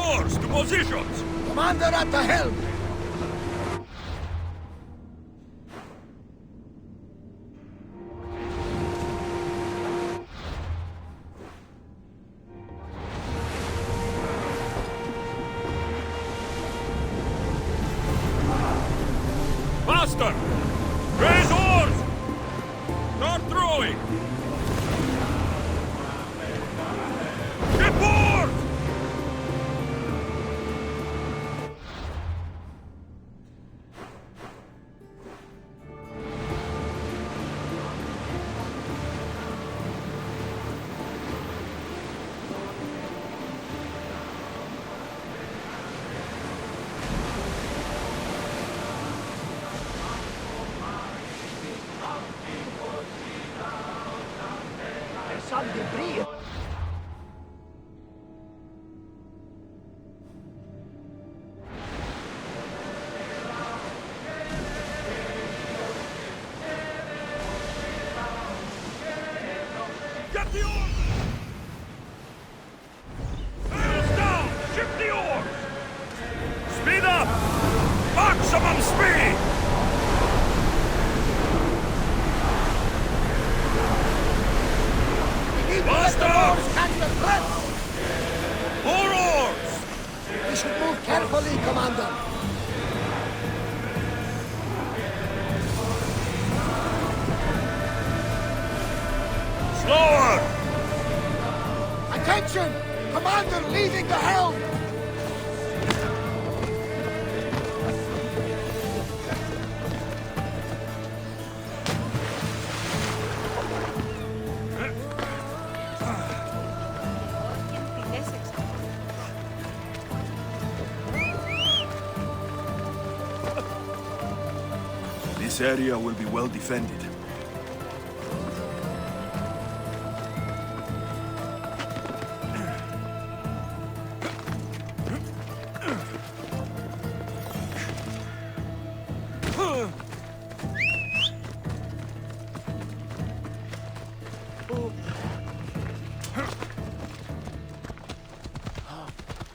oars to positions! Commander at the helm! Faster! Raise oars! Start throwing! Get board! Some debris. Get the oars! Sails down! Shift the oars! Speed up! Maximum speed! Blast off! Catch the threat! More oars! We should move carefully, Commander. Slower! Attention! Commander leaving the helm! This area will be well defended.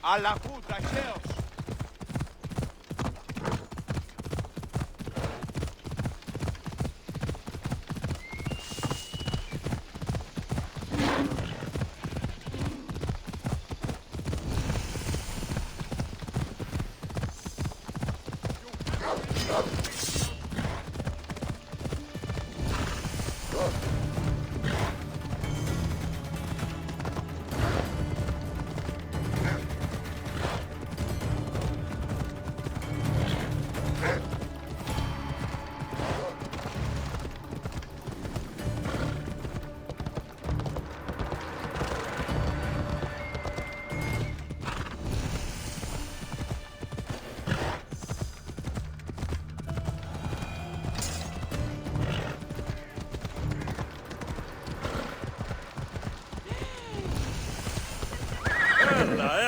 Alla puta, Zeus!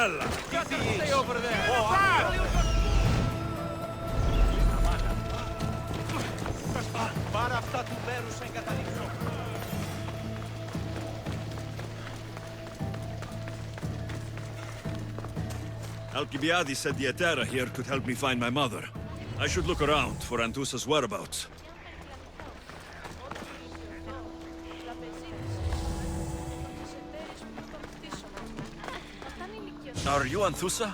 Ella! Stay over there! Πάρα αυτά του μέρους εγκαταλείψω. Alcibiades said the Etera here could help me find my mother. I should look around for Anthusa's whereabouts. Are you Anthusa?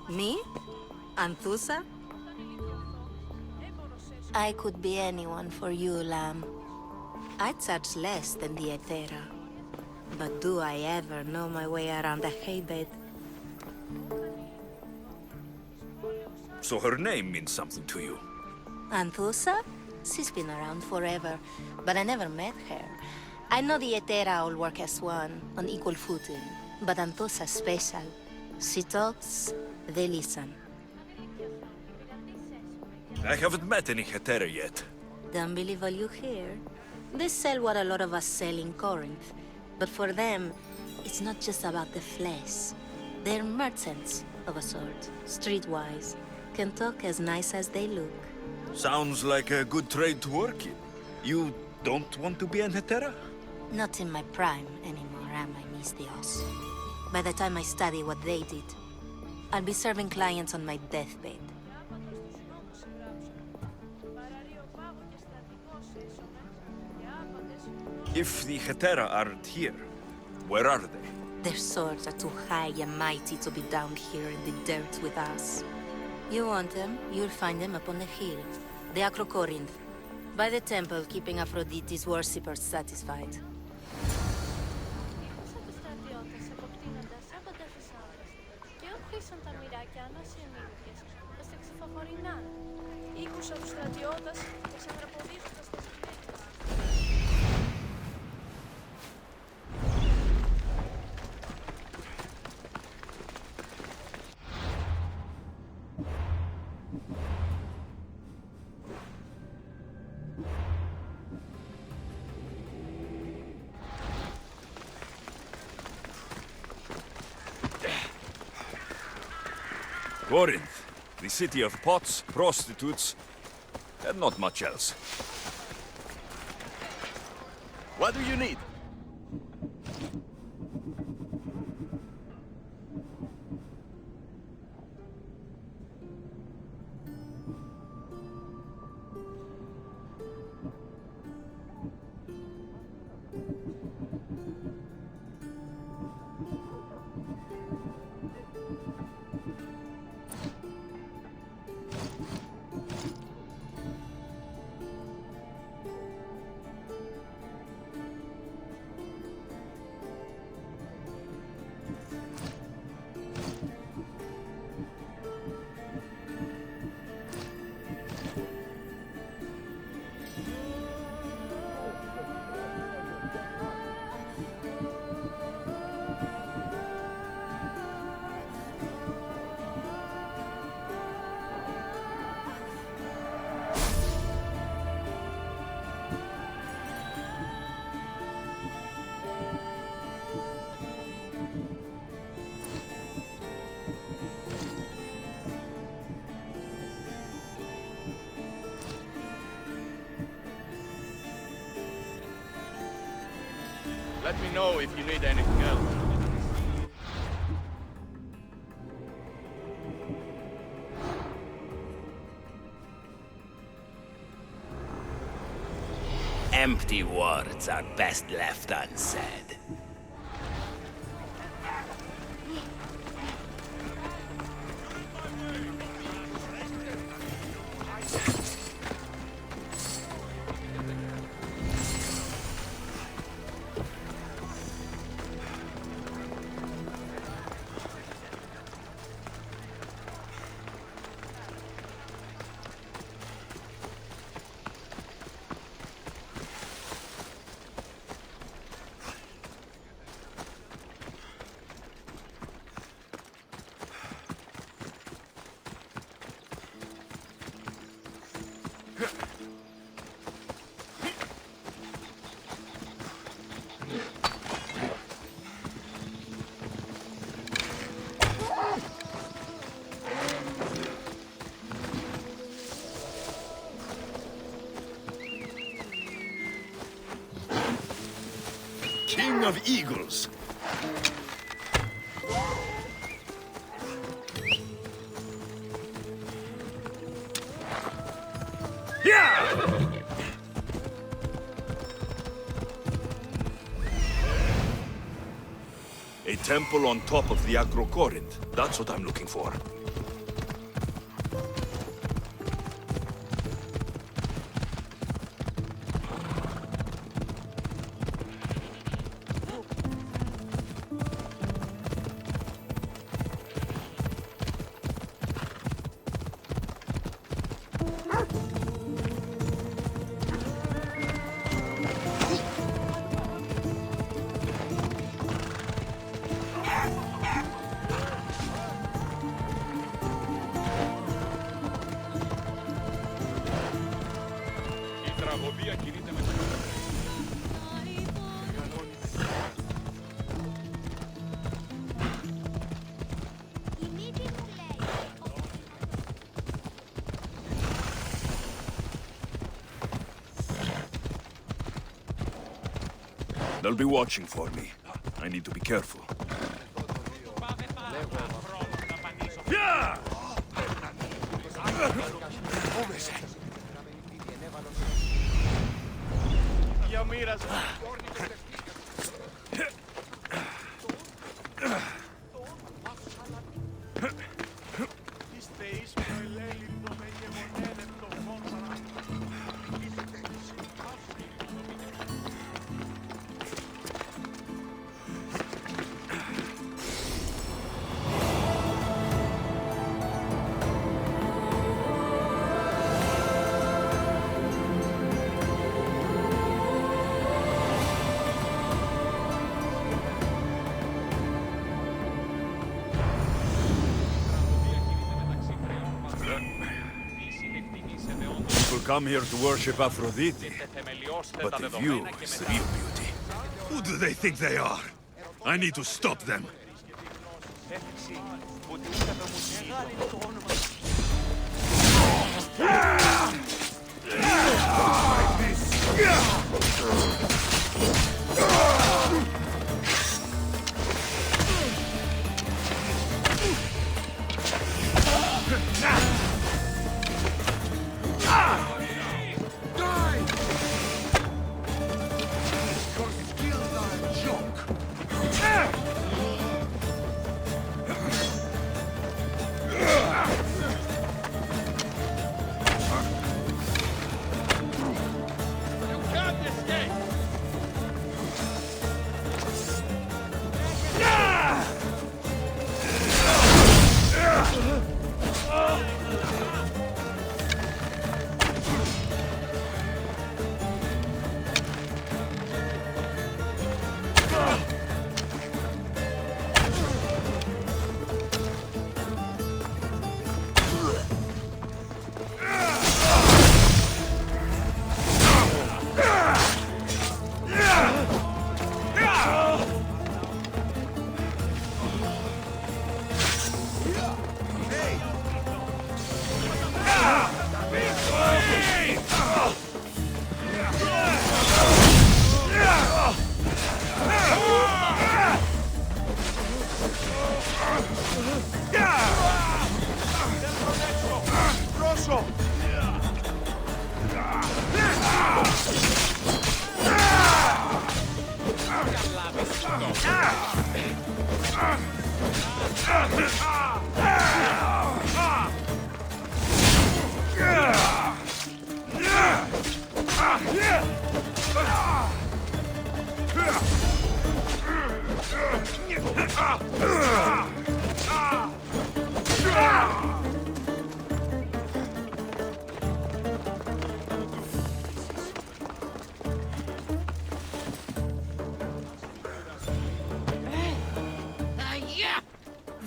Me? Anthusa? I could be anyone for you, Lamb. I charge less than the Etera. But do I ever know my way around a haybed? So her name means something to you. Anthusa? She's been around forever, but I never met her. I know the Etera all work as one, on equal footing. But Anthusa's special. She talks, they listen. I haven't met any Hetera yet. Don't believe all you hear. They sell what a lot of us sell in Corinth. But for them, it's not just about the flesh. They're merchants, of a sort, streetwise. Can talk as nice as they look. Sounds like a good trade to work in. You don't want to be an Hetera? Not in my prime anymore, am I, Miss Dios? By the time I study what they did, I'll be serving clients on my deathbed. If the Hetera aren't here, where are they? Their swords are too high and mighty to be down here in the dirt with us. You want them, you'll find them up on the hill. The Acrocorinth. By the temple, keeping Aphrodite's worshippers satisfied. Corinth, the city of pots, prostitutes, and not much else. What do you need? Let me know if you need anything else. Empty words are best left unsaid. King of Eagles. Yeah! A temple on top of the Acrocorinth. That's what I'm looking for. They'll be watching for me. I need to be careful. Για μοίρασμα. Τις θεείς προελέληπτο με γεμονένεπτο φόβαρα. People come here to worship Aphrodite, but the view is the real beauty. Who do they think they are? I need to stop them. Έφυξη που την καταμουσεί το όνομα.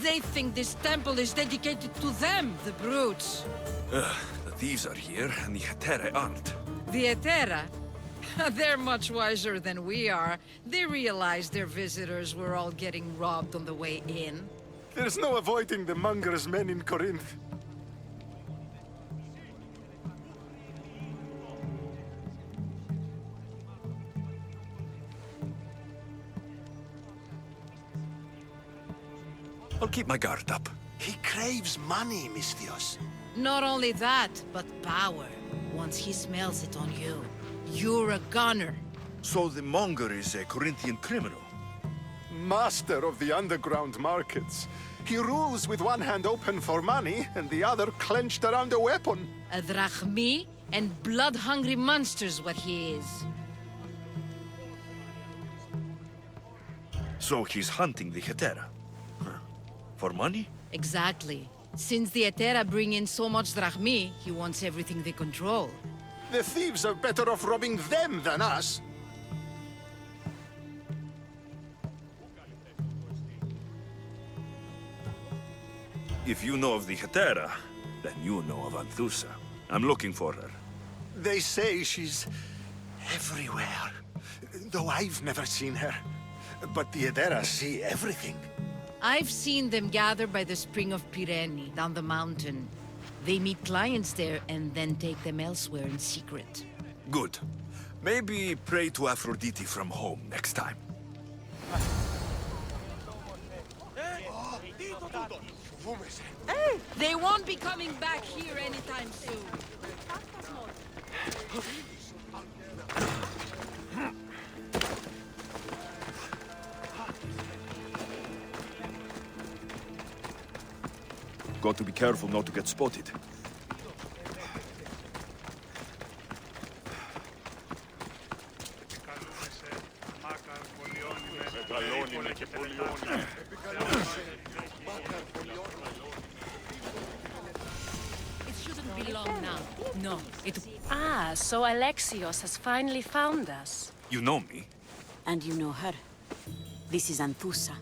They think this temple is dedicated to them, the brutes. The thieves are here, and the Hetera aren't. The Etera? They're much wiser than we are. They realized their visitors were all getting robbed on the way in. There's no avoiding the monger's men in Corinth. I'll keep my guard up. He craves money, Misthios. Not only that, but power. Once he smells it on you, you're a gunner. So the monger is a Corinthian criminal. Master of the underground markets. He rules with one hand open for money and the other clenched around a weapon. A drachmi and blood-hungry monster's what he is. So he's hunting the Hetera. For money? Exactly. Since the Etera bring in so much drachmi, he wants everything they control. The thieves are better off robbing them than us. If you know of the Hetera, then you know of Anthusa. I'm looking for her. They say she's everywhere, though I've never seen her. But the Edera see everything. I've seen them gather by the spring of Pirene, down the mountain. They meet clients there and then take them elsewhere in secret. Good. Maybe pray to Aphrodite from home next time. They won't be coming back here anytime soon. Got to be careful not to get spotted. It shouldn't be long now. No, it... Ah, so Alexios has finally found us. You know me? And you know her. This is Anthusa.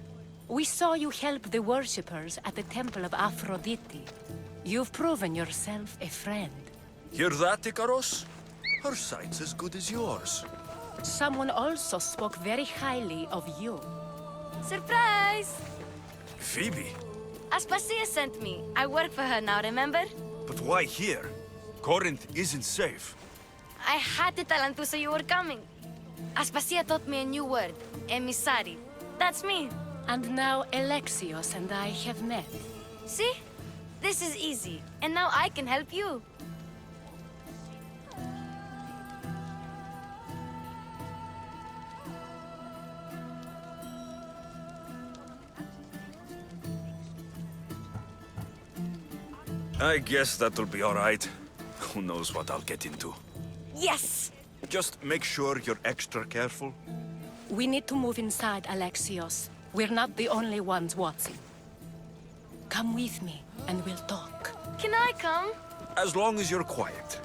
We saw you help the worshippers at the Temple of Aphrodite. You've proven yourself a friend. Hear that, Ikaros? Her sight's as good as yours. Someone also spoke very highly of you. Surprise! Phoebe? Aspasia sent me. I work for her now, remember? But why here? Corinth isn't safe. I had to tell Anthusa you were coming. Aspasia taught me a new word, emissary. That's me. And now Alexios and I have met. See? This is easy. And now I can help you. I guess that'll be all right. Who knows what I'll get into. Yes! Just make sure you're extra careful. We need to move inside, Alexios. We're not the only ones watching. Come with me, and we'll talk. Can I come? As long as you're quiet.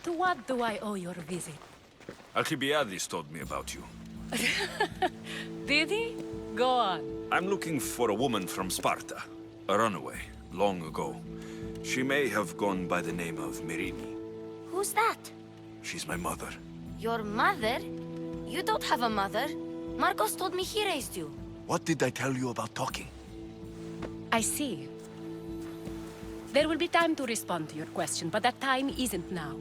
To what do I owe your visit? Alcibiades told me about you. Did he? Go on. I'm looking for a woman from Sparta. A runaway, long ago. She may have gone by the name of Myrine. Who's that? She's my mother. Your mother? You don't have a mother. Marcos told me he raised you. What did I tell you about talking? I see. There will be time to respond to your question, but that time isn't now.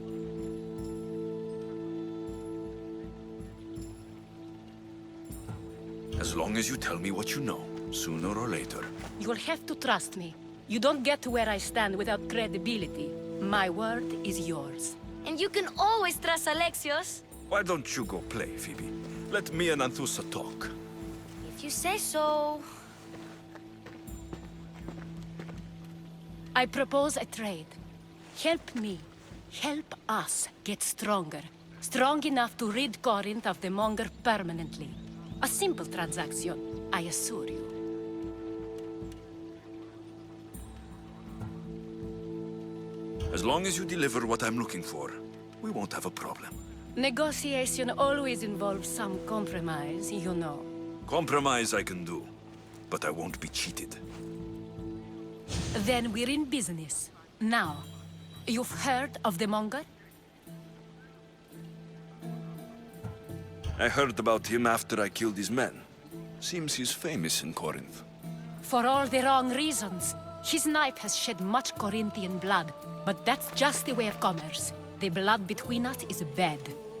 As long as you tell me what you know, sooner or later. You'll have to trust me. You don't get to where I stand without credibility. My word is yours. And you can always trust Alexios. Why don't you go play, Phoebe? Let me and Anthusa talk. If you say so. I propose a trade. Help me. Help us get stronger. Strong enough to rid Corinth of the Monger permanently. A simple transaction, I assure you. As long as you deliver what I'm looking for, we won't have a problem. Negotiation always involves some compromise, you know. Compromise I can do, but I won't be cheated. Then we're in business. Now, you've heard of the Monger? I heard about him after I killed his men. Seems he's famous in Corinth. For all the wrong reasons. His knife has shed much Corinthian blood, but that's just the way of commerce. The blood between us is bad.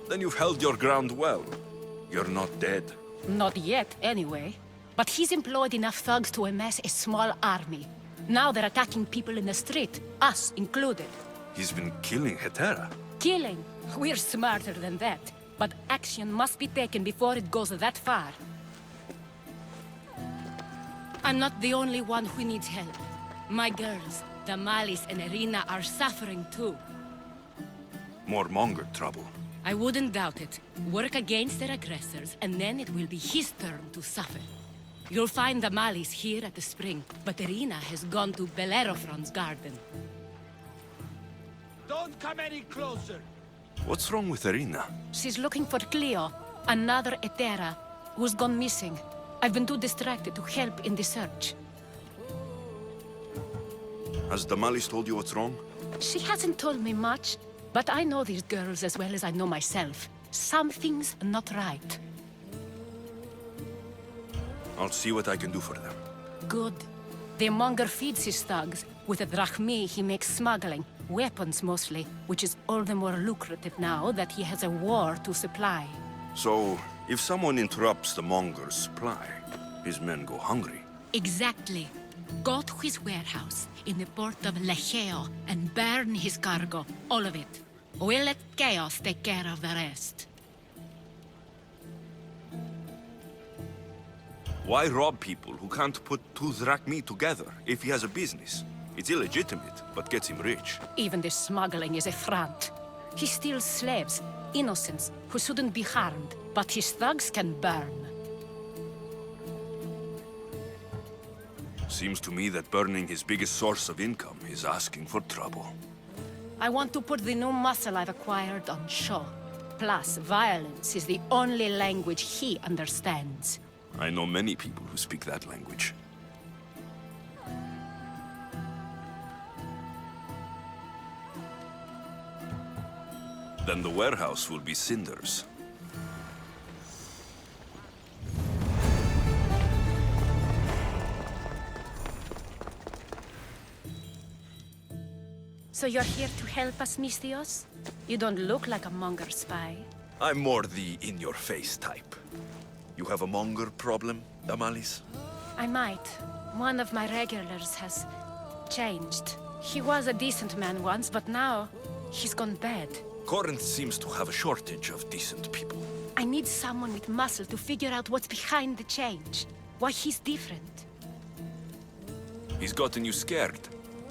Then you've held your ground well. You're not dead. Not yet, anyway. But he's employed enough thugs to amass a small army. Now they're attacking people in the street, us included. He's been killing Hetera. Killing? We're smarter than that. But action must be taken before it goes that far. I'm not the only one who needs help. My girls, Damalis and Irina, are suffering too. More Monger trouble. I wouldn't doubt it. Work against their aggressors, and then it will be his turn to suffer. You'll find Damalis here at the spring, but Irina has gone to Bellerophon's garden. Don't come any closer. What's wrong with Irina? She's looking for Cleo, another Hetera, who's gone missing. I've been too distracted to help in the search. Has Damalis told you what's wrong? She hasn't told me much, but I know these girls as well as I know myself. Something's not right. I'll see what I can do for them. Good. The Monger feeds his thugs. With a drachmi, he makes smuggling. Weapons, mostly, which is all the more lucrative now that he has a war to supply. So, if someone interrupts the monger's supply, his men go hungry. Exactly. Go to his warehouse in the port of Lecheo and burn his cargo, all of it. We'll let chaos take care of the rest. Why rob people who can't put two drachmi together if he has a business? It's illegitimate, but gets him rich. Even the smuggling is a front. He steals slaves, innocents, who shouldn't be harmed, but his thugs can burn. Seems to me that burning his biggest source of income is asking for trouble. I want to put the new muscle I've acquired on show. Plus, violence is the only language he understands. I know many people who speak that language. Then the warehouse will be cinders. So you're here to help us, Mistios? You don't look like a monger spy. I'm more the in-your-face type. You have a monger problem, Damalis? I might. One of my regulars has changed. He was a decent man once, but now he's gone bad. Corinth seems to have a shortage of decent people. I need someone with muscle to figure out what's behind the change. Why he's different. He's gotten you scared.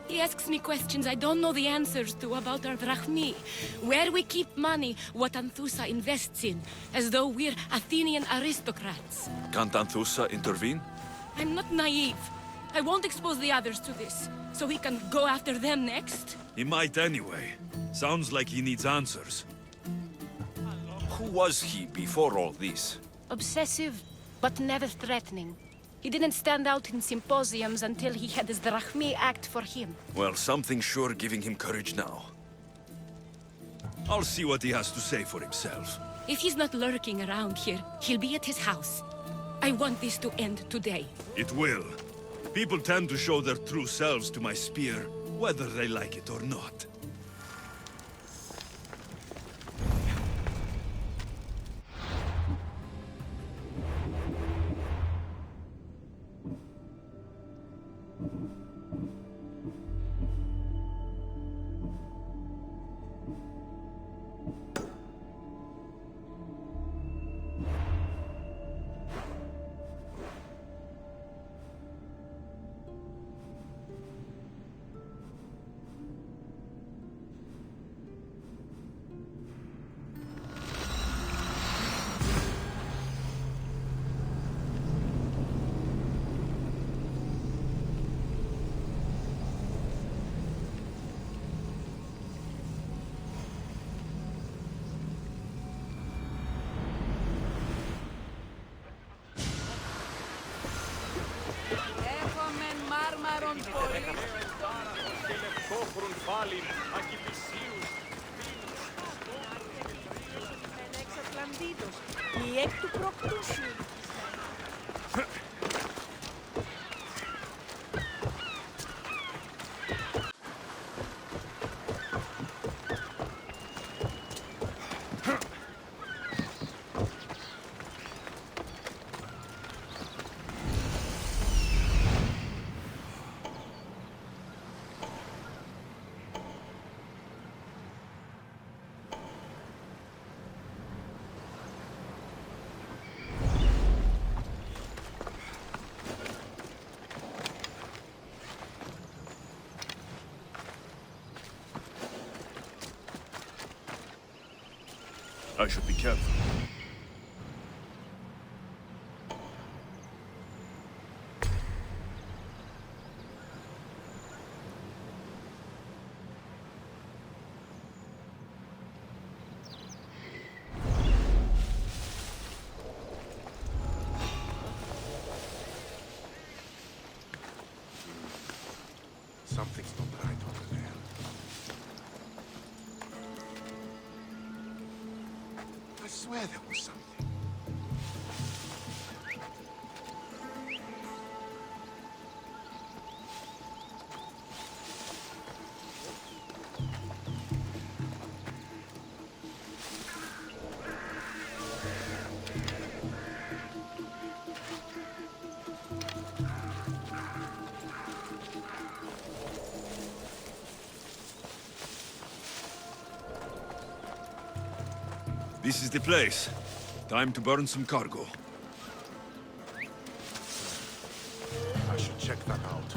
He asks me questions I don't know the answers to about our drachmi. Where we keep money, what Anthusa invests in. As though we're Athenian aristocrats. Can't Anthusa intervene? I'm not naive. I won't expose the others to this. So he can go after them next? He might anyway. Sounds like he needs answers. Who was he before all this? Obsessive, but never threatening. He didn't stand out in symposiums until he had his drachmi act for him. Well, something's sure giving him courage now. I'll see what he has to say for himself. If he's not lurking around here, he'll be at his house. I want this to end today. It will. People tend to show their true selves to my spear, whether they like it or not. Η εκ του προκτού σου. I should be careful. Something's not right over there. I swear there was something. This is the place. Time to burn some cargo. I should check that out.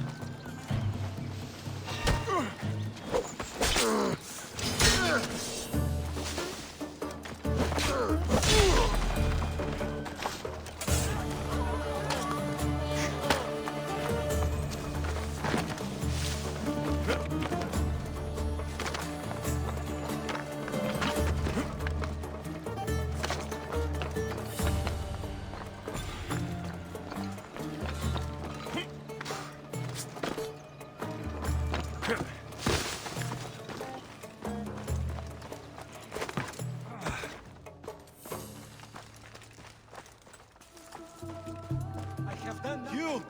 I have done that. You!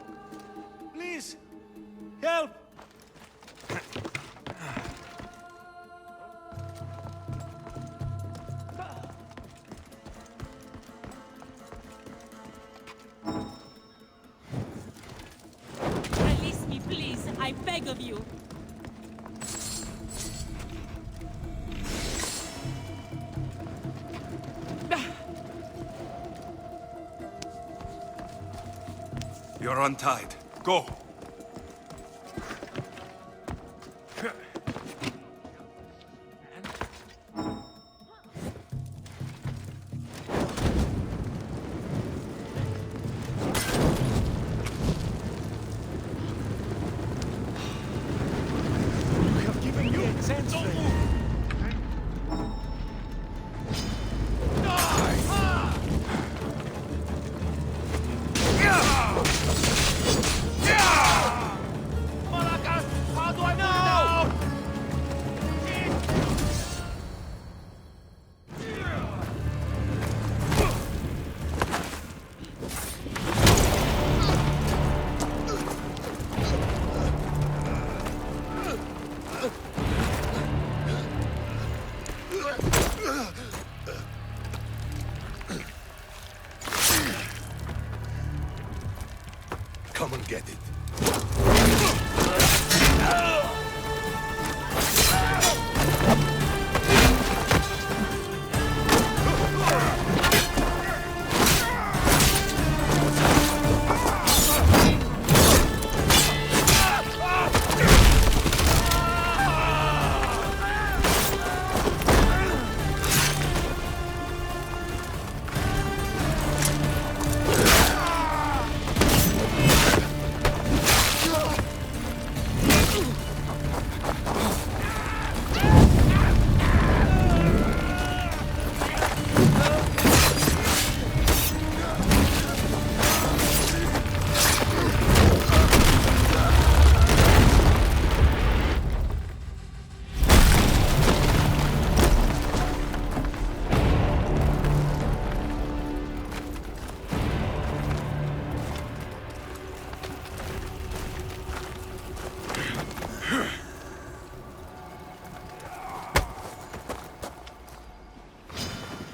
Please! Help! Release me, please. I beg of you. You're untied. Go! I have given you a chance. Don't move! How do I know? Come and get it.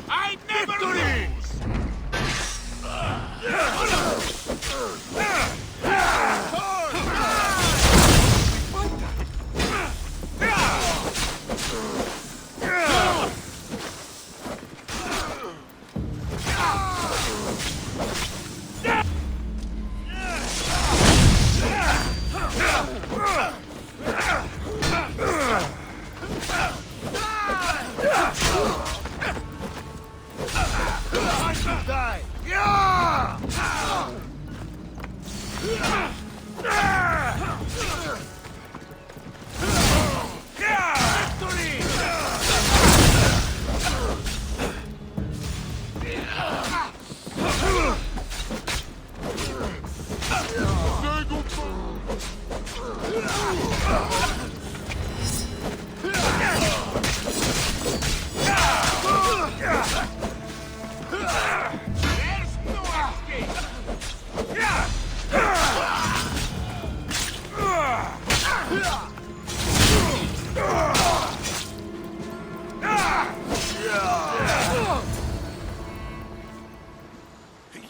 I never lose!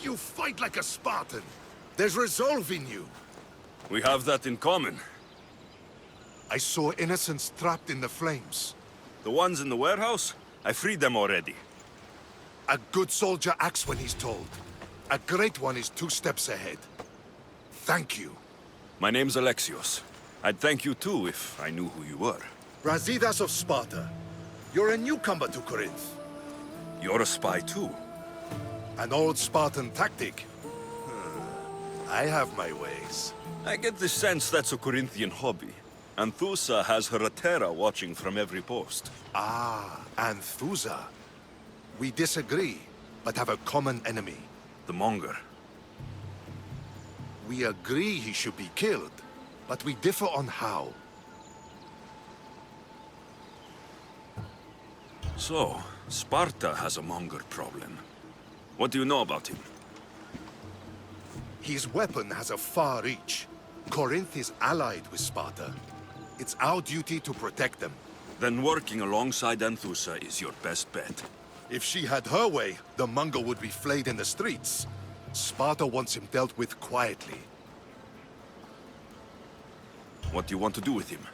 You fight like a Spartan. There's resolve in you. We have that in common. I saw innocents trapped in the flames. The ones in the warehouse? I freed them already. A good soldier acts when he's told. A great one is 2 steps ahead. Thank you. My name's Alexios. I'd thank you too if I knew who you were. Brasidas of Sparta. You're a newcomer to Corinth. You're a spy too. An old Spartan tactic. I have my ways. I get the sense that's a Corinthian hobby. Anthusa has her Atera watching from every post. Ah, Anthusa. We disagree, but have a common enemy. The Monger. We agree he should be killed, but we differ on how. So, Sparta has a Monger problem. What do you know about him? His weapon has a far reach. Corinth is allied with Sparta. It's our duty to protect them. Then working alongside Anthusa is your best bet. If she had her way, the Mongol would be flayed in the streets. Sparta wants him dealt with quietly. What do you want to do with him?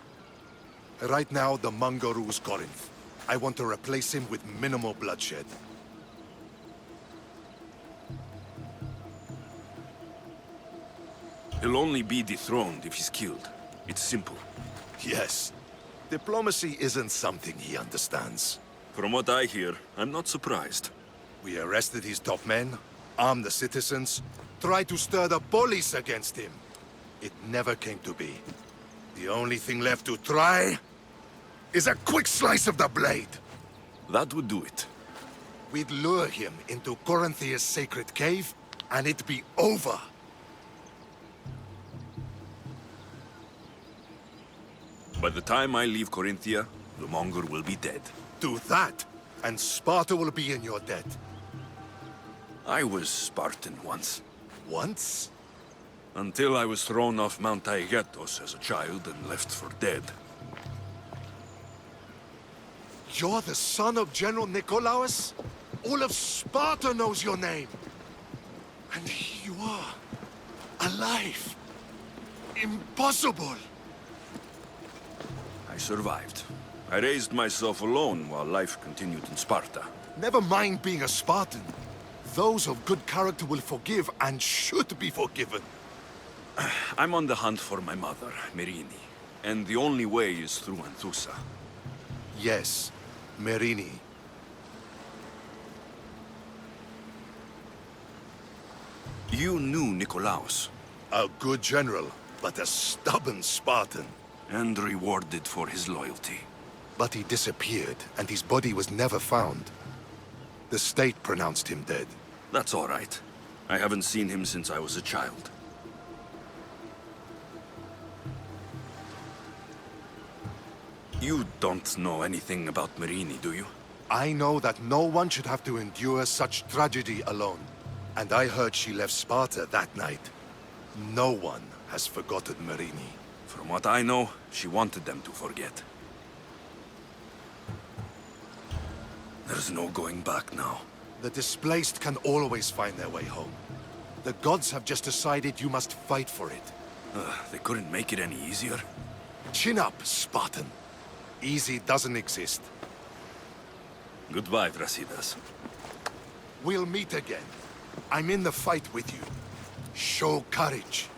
Right now, the Mongol rules Corinth. I want to replace him with minimal bloodshed. He'll only be dethroned if he's killed. It's simple. Yes. Diplomacy isn't something he understands. From what I hear, I'm not surprised. We arrested his top men, armed the citizens, tried to stir the police against him. It never came to be. The only thing left to try is a quick slice of the blade. That would do it. We'd lure him into Corinthia's sacred cave, and it'd be over. By the time I leave Corinthia, the Monger will be dead. Do that, and Sparta will be in your debt. I was Spartan once. Once? Until I was thrown off Mount Taygetos as a child and left for dead. You're the son of General Nikolaos? All of Sparta knows your name. And here you are, alive. Impossible. I survived. I raised myself alone while life continued in Sparta. Never mind being a Spartan. Those of good character will forgive and should be forgiven. I'm on the hunt for my mother, Merini. And the only way is through Anthusa. Yes, Merini. You knew Nikolaos. A good general, but a stubborn Spartan. And rewarded for his loyalty. But he disappeared, and his body was never found. The state pronounced him dead. That's all right. I haven't seen him since I was a child. You don't know anything about Merini, do you? I know that no one should have to endure such tragedy alone. And I heard she left Sparta that night. No one has forgotten Merini. From what I know, she wanted them to forget. There's no going back now. The displaced can always find their way home. The gods have just decided you must fight for it. They couldn't make it any easier. Chin up, Spartan. Easy doesn't exist. Goodbye, Brasidas. We'll meet again. I'm in the fight with you. Show courage.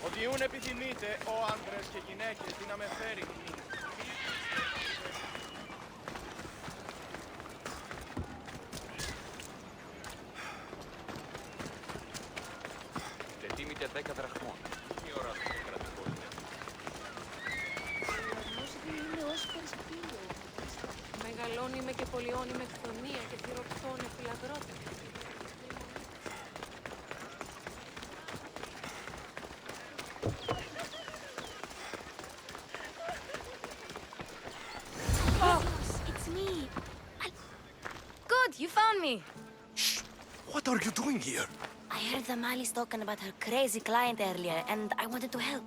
Οποιούν επιθυμείτε, ο άντρες και γυναίκες, τι να με φέρει. Τετίμητε 10 δραχμών. Τι ώρα στο κρατικό είναι. Είναι ως περσπίλιο. Μεγαλώνει με και πολιώνει με χθονία και θυροκτώνει φυλαγρότητα. You found me! Shh! What are you doing here? I heard the Mali's talking about her crazy client earlier, and I wanted to help.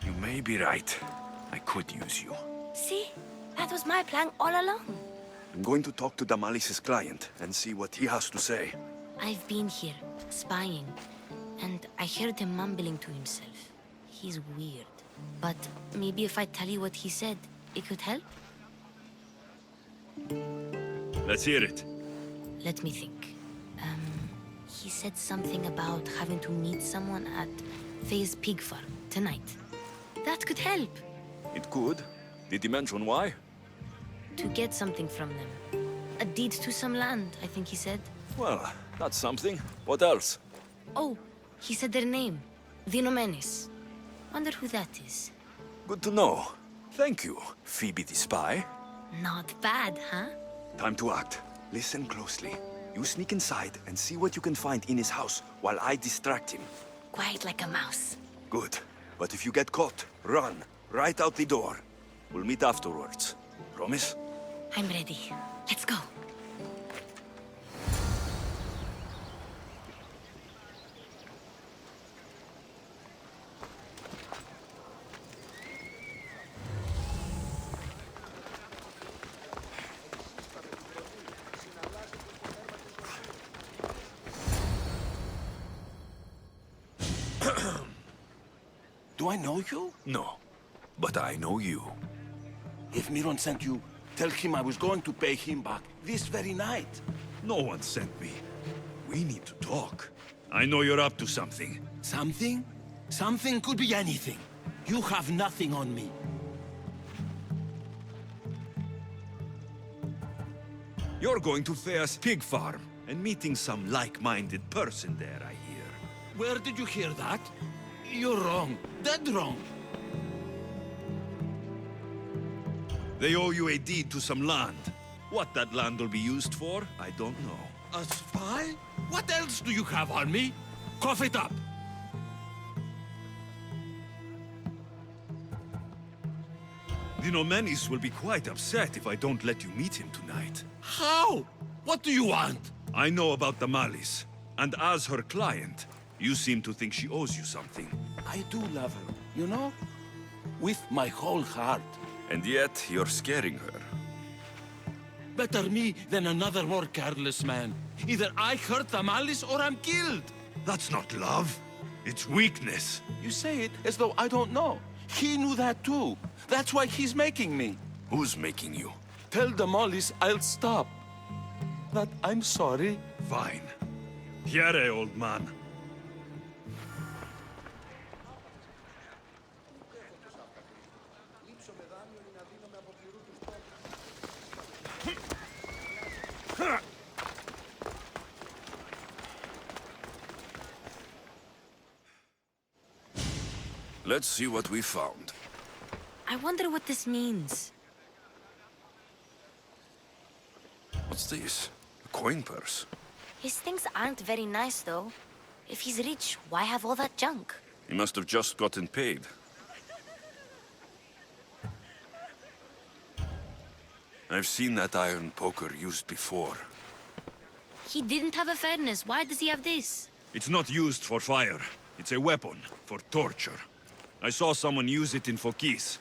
You may be right. I could use you. See? That was my plan all along. I'm going to talk to Damalis's client and see what he has to say. I've been here, spying, and I heard him mumbling to himself. He's weird. But maybe if I tell you what he said, it could help? Let's hear it. Let me think. He said something about having to meet someone at Faye's pig farm tonight. That could help. It could. Did he mention why? To get something from them. A deed to some land, I think he said. Well, that's something. What else? Oh, he said their name. Vinomenis. Wonder who that is. Good to know. Thank you, Phoebe the spy. Not bad, huh? Time to act. Listen closely. You sneak inside and see what you can find in his house while I distract him. Quiet like a mouse. Good. But if you get caught, run. Right out the door. We'll meet afterwards. Promise? I'm ready. Let's go. Do I know you? No. But I know you. If Miron sent you, tell him I was going to pay him back this very night. No one sent me. We need to talk. I know you're up to something. Something? Something could be anything. You have nothing on me. You're going to Thea's pig farm and meeting some like-minded person there, I hear. Where did you hear that? You're wrong. Dead wrong. They owe you a deed to some land. What that land will be used for, I don't know. A spy? What else do you have on me? Cough it up. Vinomenis will be quite upset if I don't let you meet him tonight. How? What do you want? I know about the Malis, and as her client, you seem to think she owes you something. I do love her, you know? With my whole heart. And yet, you're scaring her. Better me than another more careless man. Either I hurt the Malice or I'm killed. That's not love. It's weakness. You say it as though I don't know. He knew that too. That's why he's making me. Who's making you? Tell the Malice I'll stop. That I'm sorry. Fine. Here, old man. Let's see what we found. I wonder what this means. What's this? A coin purse. His things aren't very nice, though. If he's rich, why have all that junk? He must have just gotten paid. I've seen that iron poker used before. He didn't have a furnace. Why does he have this? It's not used for fire. It's a weapon for torture. I saw someone use it in Fokis.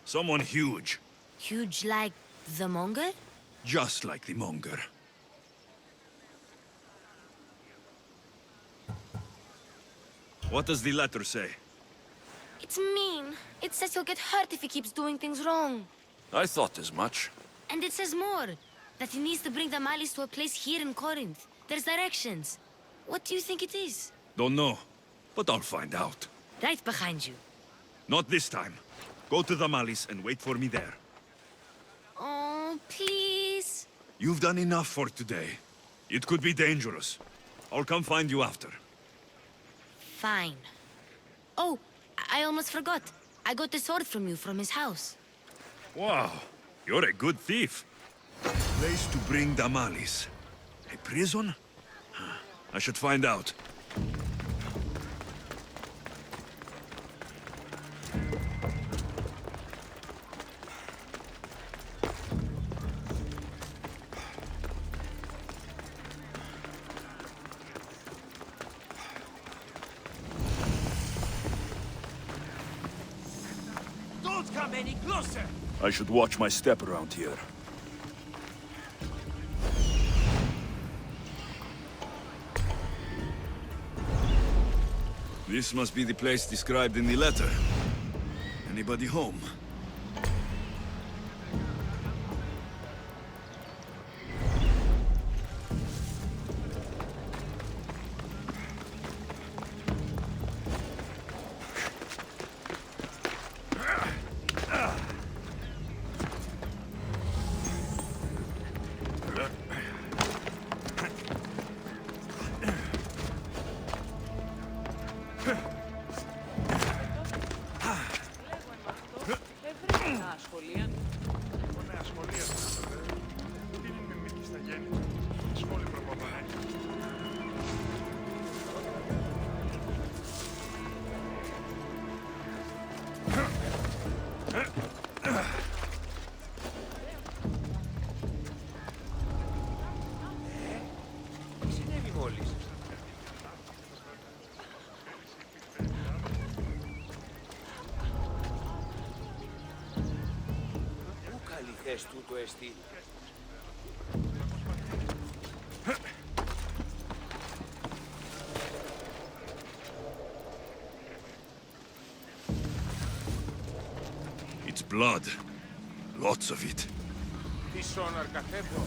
Someone huge. Huge like the Monger? Just like the Monger. What does the letter say? It's mean. It says he'll get hurt if he keeps doing things wrong. I thought as much. And it says more. That he needs to bring the Malis to a place here in Corinth. There's directions. What do you think it is? Don't know, but I'll find out. Right behind you. Not this time. Go to the Malis and wait for me there. Oh, please. You've done enough for today. It could be dangerous. I'll come find you after. Fine. Oh, I almost forgot. I got the sword from you from his house. Wow, you're a good thief. Place to bring the Malis. A prison? I should find out. Don't come any closer! I should watch my step around here. This must be the place described in the letter. Anybody home? Τούτο εστί. It's blood. Lots of it. Τι σόναρ καθέφω.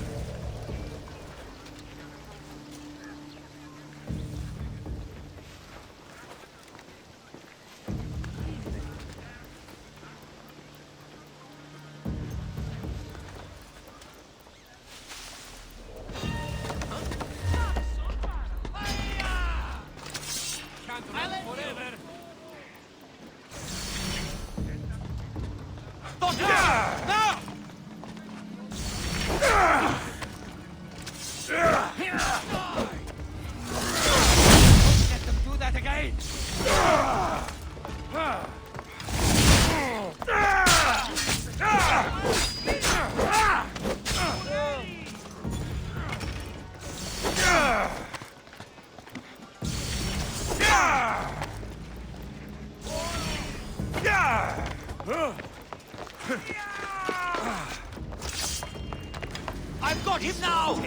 I've got him now!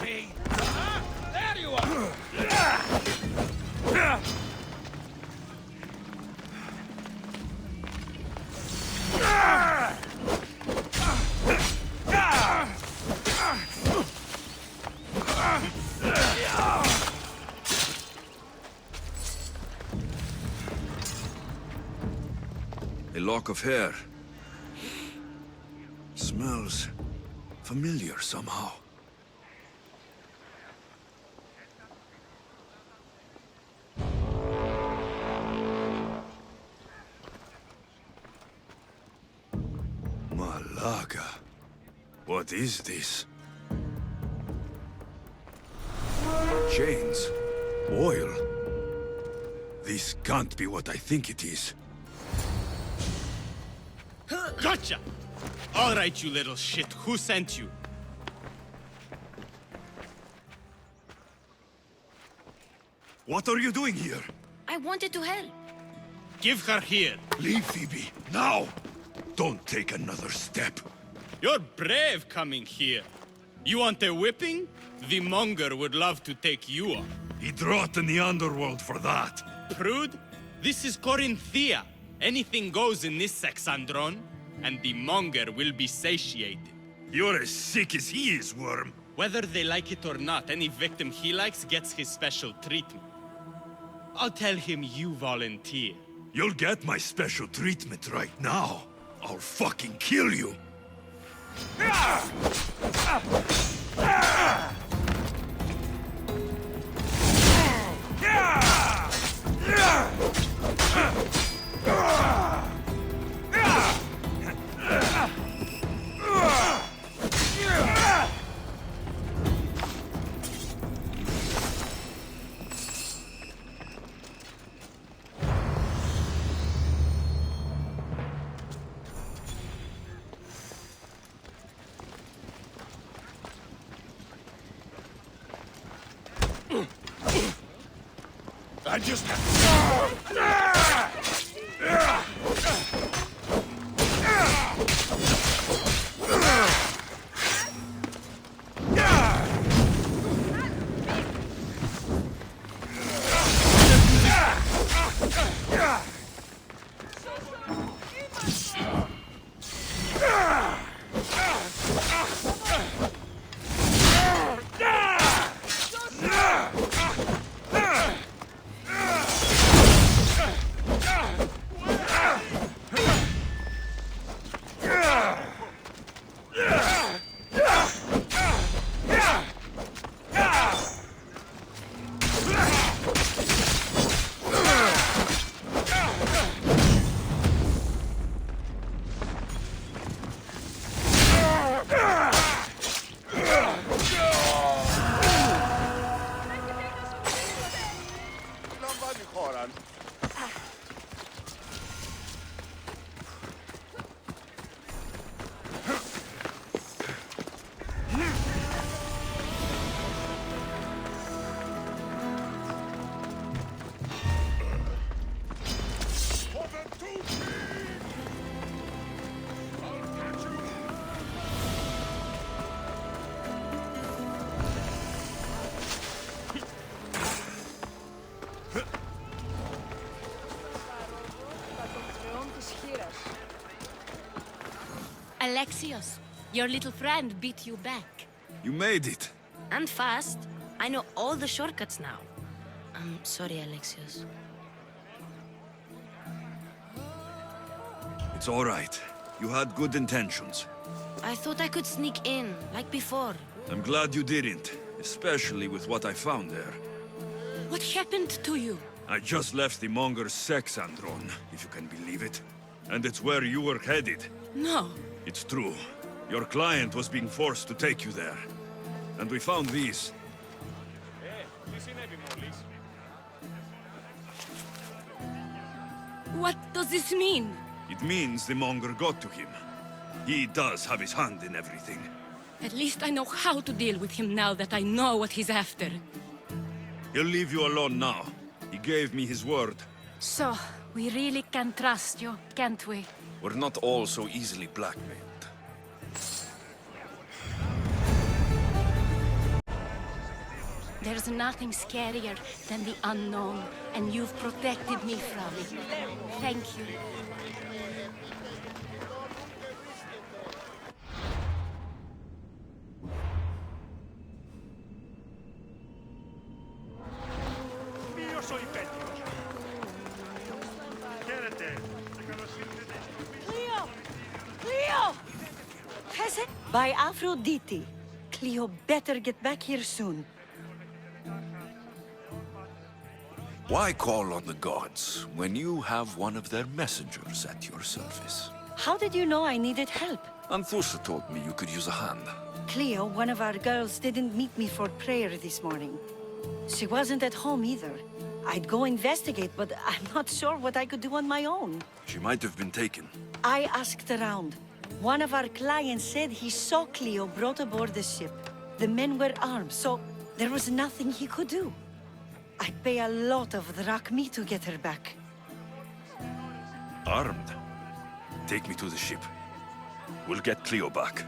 There you are! A lock of hair. Smells familiar somehow. Malaga. What is this? Chains. Oil. This can't be what I think it is. Gotcha! All right, you little shit. Who sent you? What are you doing here? I wanted to help. Give her here. Leave, Phoebe. Now! Don't take another step. You're brave coming here. You want a whipping? The monger would love to take you on. He'd rot in the underworld for that. Prude, this is Corinthia. Anything goes in this Sexandron, and the monger will be satiated. You're as sick as he is, Worm. Whether they like it or not, any victim he likes gets his special treatment. I'll tell him you volunteer. You'll get my special treatment right now. I'll fucking kill you. I just... Alexios, your little friend beat you back. You made it. And fast. I know all the shortcuts now. I'm sorry, Alexios. It's all right. You had good intentions. I thought I could sneak in, like before. I'm glad you didn't, especially with what I found there. What happened to you? I just left the Monger's Sexandron, if you can believe it. And it's where you were headed. No. It's true. Your client was being forced to take you there. And we found these. What does this mean? It means the Monger got to him. He does have his hand in everything. At least I know how to deal with him now that I know what he's after. He'll leave you alone now. He gave me his word. So, we really can trust you, can't we? We're not all so easily blackmailed. There's nothing scarier than the unknown, and you've protected me from it. Thank you. Io sono in petto. Chiarete, se conoscete Cleo! Cleo! Has it? By Aphrodite. Cleo better get back here soon. Why call on the gods when you have one of their messengers at your service? How did you know I needed help? Anthusa told me you could use a hand. Cleo, one of our girls, didn't meet me for prayer this morning. She wasn't at home either. I'd go investigate, but I'm not sure what I could do on my own. She might have been taken. I asked around. One of our clients said he saw Cleo brought aboard the ship. The men were armed, so there was nothing he could do. I'd pay a lot of drachmi to get her back. Armed? Take me to the ship. We'll get Cleo back.